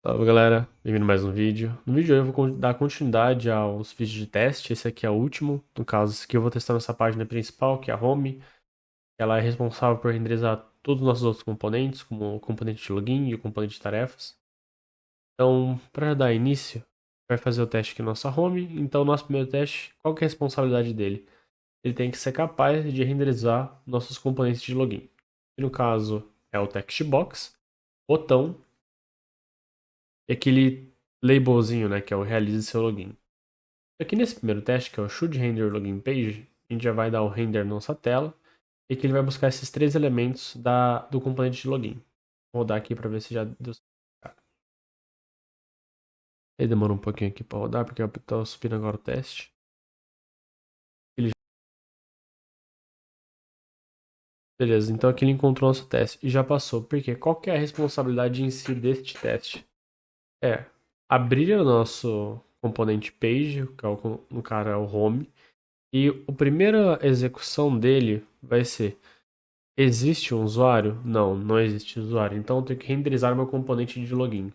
Salve galera, bem-vindo a mais um vídeo. No vídeo de hoje eu vou dar continuidade aos vídeos de teste, esse aqui é o último. No caso, esse aqui eu vou testar nossa página principal, que é a Home. Ela é responsável por renderizar todos os nossos outros componentes, como o componente de login e o componente de tarefas. Então, para dar início, vai fazer o teste aqui na nossa Home. Então, nosso primeiro teste, qual que é a responsabilidade dele? Ele tem que ser capaz de renderizar nossos componentes de login. Que no caso é o text box, botão e aquele labelzinho, né, que é o realize seu login. Aqui nesse primeiro teste, que é o should render login page, a gente já vai dar o render na nossa tela e que ele vai buscar esses três elementos do componente de login. Vou rodar aqui para ver se já deu certo. Ele demora um pouquinho aqui para rodar, porque eu estou subindo agora o teste. Beleza, então aqui ele encontrou nosso teste e já passou. Por quê? Qual que é a responsabilidade em si deste teste? É abrir o nosso componente page, que é no cara é o home, e a primeira execução dele vai ser: existe um usuário? Não, não existe usuário. Então eu tenho que renderizar meu componente de login.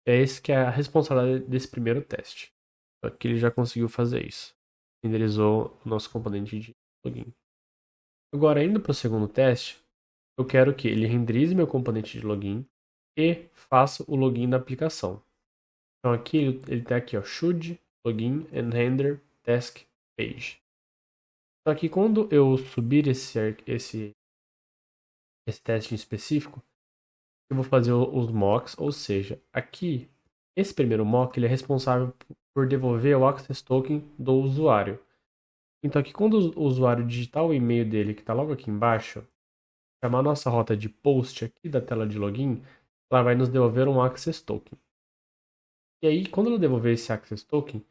É esse que é a responsabilidade desse primeiro teste. Aqui ele já conseguiu fazer isso. Renderizou o nosso componente de login. Agora, indo para o segundo teste, eu quero que ele renderize meu componente de login e faça o login da aplicação. Então aqui ele está aqui, ó, should login and render task page. Só que quando eu subir esse teste em específico, eu vou fazer os mocks, ou seja, aqui, esse primeiro mock ele é responsável por devolver o access token do usuário. Então aqui, quando o usuário digitar o e-mail dele, que está logo aqui embaixo, chamar a nossa rota de post aqui da tela de login, ela vai nos devolver um access token. E aí, quando ela devolver esse access token,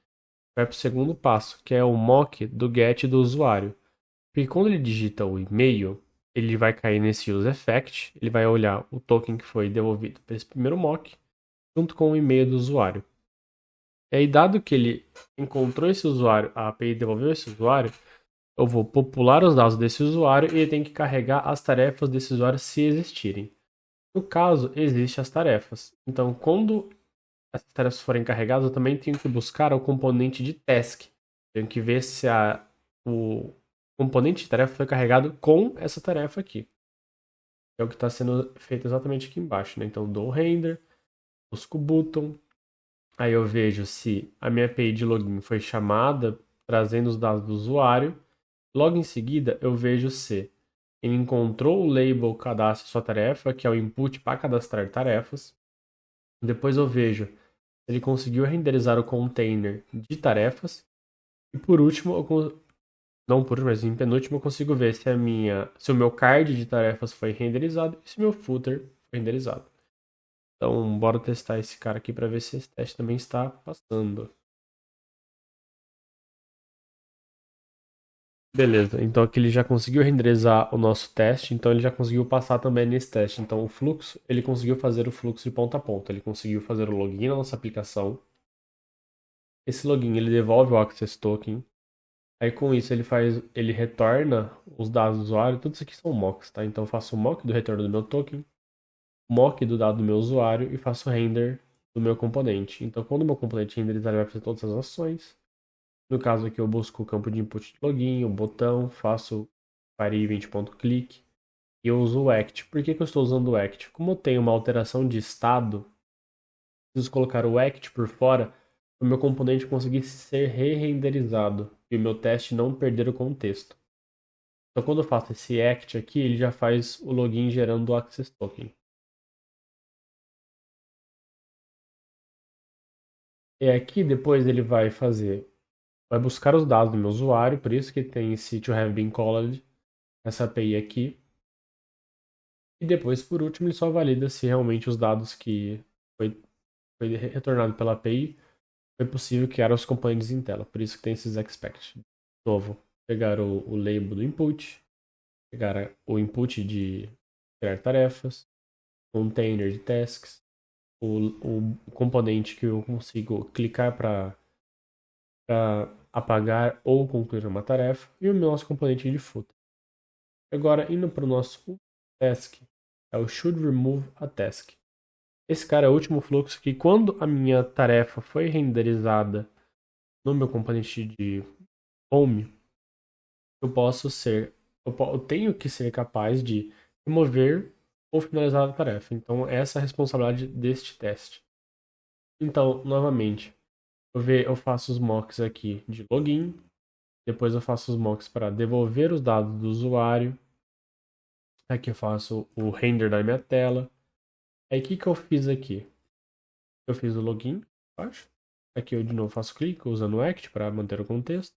vai para o segundo passo, que é o mock do get do usuário. Porque quando ele digita o e-mail, ele vai cair nesse use effect, ele vai olhar o token que foi devolvido para esse primeiro mock, junto com o e-mail do usuário. E aí, dado que ele encontrou esse usuário, a API devolveu esse usuário, eu vou popular os dados desse usuário e ele tem que carregar as tarefas desse usuário se existirem. No caso, existem as tarefas. Então, quando essas tarefas forem carregadas, eu também tenho que buscar o componente de task. Tenho que ver se o componente de tarefa foi carregado com essa tarefa aqui. É o que está sendo feito exatamente aqui embaixo, né? Então, dou render, busco o button, aí eu vejo se a minha API de login foi chamada, trazendo os dados do usuário. Logo em seguida, eu vejo se ele encontrou o label cadastre sua tarefa, que é o input para cadastrar tarefas. Depois eu vejo se ele conseguiu renderizar o container de tarefas. E por último, não por último, mas em penúltimo, eu consigo ver se o meu card de tarefas foi renderizado e se o meu footer foi renderizado. Então, bora testar esse cara aqui para ver se esse teste também está passando. Beleza, então aqui ele já conseguiu renderizar o nosso teste, então ele já conseguiu passar também nesse teste. Então o fluxo, ele conseguiu fazer o fluxo de ponta a ponta, ele conseguiu fazer o login na nossa aplicação. Esse login ele devolve o access token. Aí com isso ele retorna os dados do usuário, tudo isso aqui são mocks, tá? Então eu faço o mock do retorno do meu token, mock do dado do meu usuário e faço render do meu componente. Então quando o meu componente renderizar, ele vai fazer todas as ações. No caso aqui eu busco o campo de input de login, o botão, faço pare event.click e eu uso o act. Por que eu estou usando o act? Como eu tenho uma alteração de estado, preciso colocar o act por fora para o meu componente conseguir ser re-renderizado e o meu teste não perder o contexto. Então quando eu faço esse act aqui, ele já faz o login gerando o access token. E aqui depois ele vai buscar os dados do meu usuário, por isso que tem esse to have been called, essa API aqui. E depois, por último, ele só valida se realmente os dados que foi retornado pela API foi possível criar os componentes em tela. Por isso que tem esses expect. De novo, pegar o label do input, pegar o input de criar tarefas, container de tasks, o componente que eu consigo clicar para apagar ou concluir uma tarefa e o nosso componente de footer. Agora, indo para o nosso task, é o should remove a task. Esse cara é o último fluxo que quando a minha tarefa foi renderizada no meu componente de home, eu posso ser, eu tenho que ser capaz de remover ou finalizar a tarefa. Então, essa é a responsabilidade deste teste. Então, novamente, eu faço os mocks aqui de login, depois eu faço os mocks para devolver os dados do usuário. Aqui eu faço o render da minha tela. Aí, o que que eu fiz aqui? Eu fiz o login, acho. Aqui eu de novo faço clique usando o act para manter o contexto.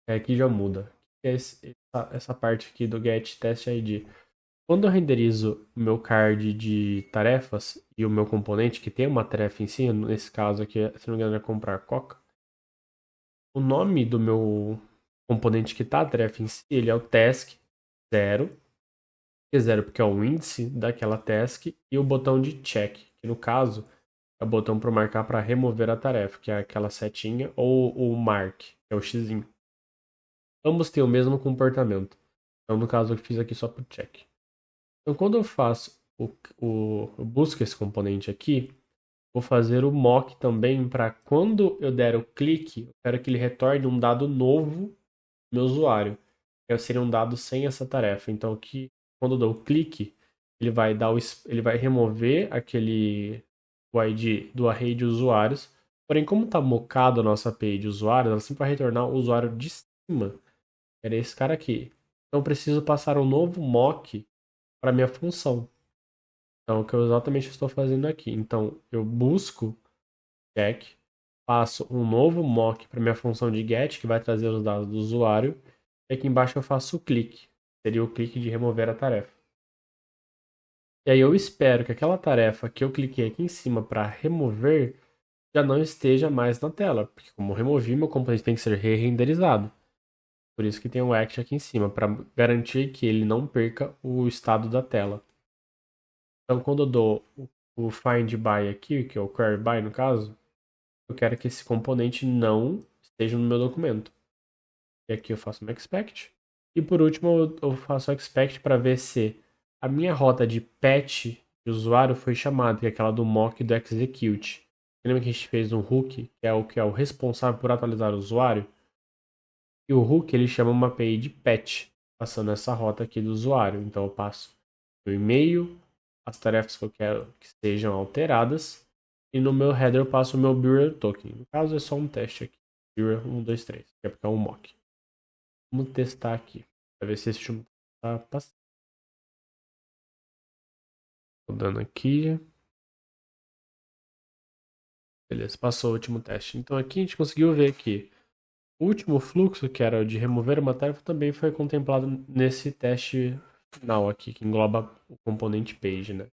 Aqui já muda. Essa parte aqui do get test ID. Quando eu renderizo o meu card de tarefas e o meu componente que tem uma tarefa em si, nesse caso aqui, se não me engano, é comprar coca. O nome do meu componente que está a tarefa em si, ele é o task 0. Que é 0 porque é o índice daquela task e o botão de check, que no caso é o botão para marcar para remover a tarefa, que é aquela setinha, ou o mark, que é o xzinho. Ambos têm o mesmo comportamento. Então, no caso, eu fiz aqui só para o check. Então, quando eu faço eu busco esse componente aqui, vou fazer o mock também para quando eu der o clique, eu quero que ele retorne um dado novo do meu usuário. Seria um dado sem essa tarefa. Então, aqui, quando eu dou o clique, ele vai remover o ID do array de usuários. Porém, como está mocado a nossa API de usuários, ela sempre vai retornar o usuário de cima. Era esse cara aqui. Então, eu preciso passar um novo mock para minha função. Então, é o que eu exatamente estou fazendo aqui. Então, eu busco check, passo um novo mock para minha função de get, que vai trazer os dados do usuário. E aqui embaixo eu faço o clique. Seria o clique de remover a tarefa. E aí eu espero que aquela tarefa que eu cliquei aqui em cima para remover já não esteja mais na tela. Porque como eu removi, meu componente tem que ser re-renderizado. Por isso que tem o act aqui em cima, para garantir que ele não perca o estado da tela. Então, quando eu dou o find by aqui, que é o query by no caso, eu quero que esse componente não esteja no meu documento. E aqui eu faço um expect. E por último, eu faço o expect para ver se a minha rota de patch de usuário foi chamada, que é aquela do mock e do execute. Lembra que a gente fez um hook, que é o responsável por atualizar o usuário? E o hook ele chama uma API de patch, passando essa rota aqui do usuário. Então eu passo o e-mail, as tarefas que eu quero que sejam alteradas, e no meu header eu passo o meu Bureau token. No caso é só um teste aqui. Bureau 123, que é porque é um mock. Vamos testar aqui, para ver se esse último tá passando. Rodando aqui. Beleza, passou o último teste. Então aqui a gente conseguiu ver que o último fluxo, que era o de remover uma tarefa, também foi contemplado nesse teste final aqui, que engloba o componente page, né?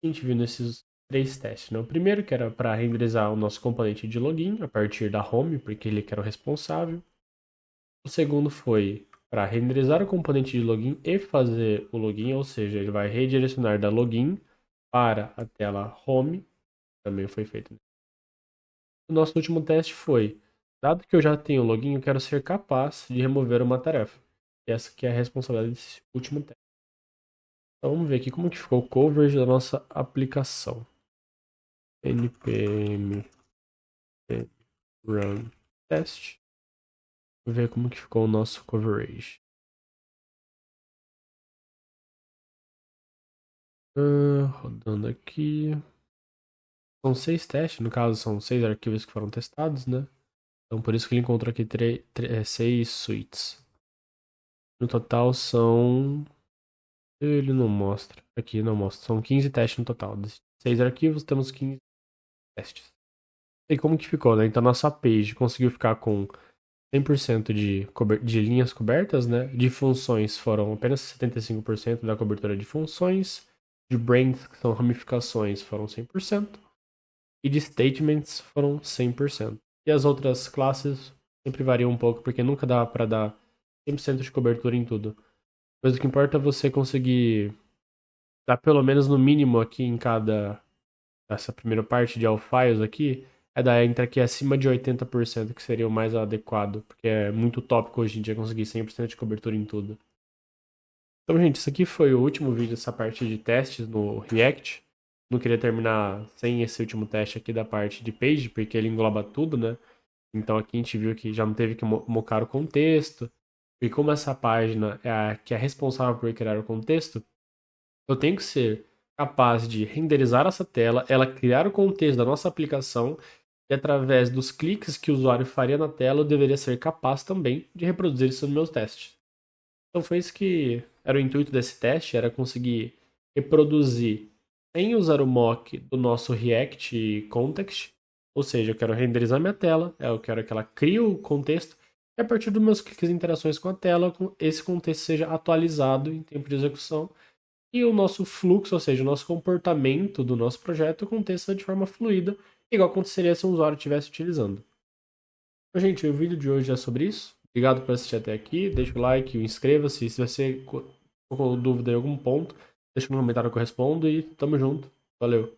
A gente viu nesses três testes, né? O primeiro que era para renderizar o nosso componente de login a partir da home, porque ele que era o responsável. O segundo foi para renderizar o componente de login e fazer o login, ou seja, ele vai redirecionar da login para a tela home, também foi feito. O nosso último teste foi, dado que eu já tenho o login, eu quero ser capaz de remover uma tarefa. Essa que é a responsabilidade desse último teste. Então vamos ver aqui como que ficou o coverage da nossa aplicação. npm run test. Ver como que ficou o nosso coverage. Rodando aqui. São 6 testes, no caso são 6 arquivos que foram testados, né? Então por isso que ele encontrou aqui 6 suites. No total são. Ele não mostra. Aqui não mostra. São 15 testes no total. Desses 6 arquivos temos 15 testes. E como que ficou, né? Então nossa page conseguiu ficar com 100% de linhas cobertas, né? De funções foram apenas 75% da cobertura de funções. De brains, que são ramificações, foram 100%. E de statements foram 100%. E as outras classes sempre variam um pouco, porque nunca dá para dar 100% de cobertura em tudo. Mas o que importa é você conseguir dar pelo menos no mínimo aqui em cada essa primeira parte de all files aqui, é dar entre aqui acima de 80%, que seria o mais adequado, porque é muito tópico hoje em dia conseguir 100% de cobertura em tudo. Então, gente, isso aqui foi o último vídeo dessa parte de testes no React. não queria terminar sem esse último teste aqui da parte de page, porque ele engloba tudo, né? Então aqui a gente viu que já não teve que mocar o contexto. E como essa página é a que é responsável por criar o contexto, eu tenho que ser capaz de renderizar essa tela, ela criar o contexto da nossa aplicação e através dos cliques que o usuário faria na tela, eu deveria ser capaz também de reproduzir isso nos meus testes. Então foi isso que era o intuito desse teste, era conseguir reproduzir sem usar o mock do nosso React Context, ou seja, eu quero renderizar minha tela, eu quero que ela crie o contexto, e a partir dos meus cliques e interações com a tela, esse contexto seja atualizado em tempo de execução, e o nosso fluxo, ou seja, o nosso comportamento do nosso projeto aconteça de forma fluida, igual aconteceria se um usuário estivesse utilizando. Então, gente, o vídeo de hoje é sobre isso. Obrigado por assistir até aqui. Deixa o like, inscreva-se. Se você ficou com dúvida em algum ponto, deixa no comentário que eu respondo e tamo junto. Valeu!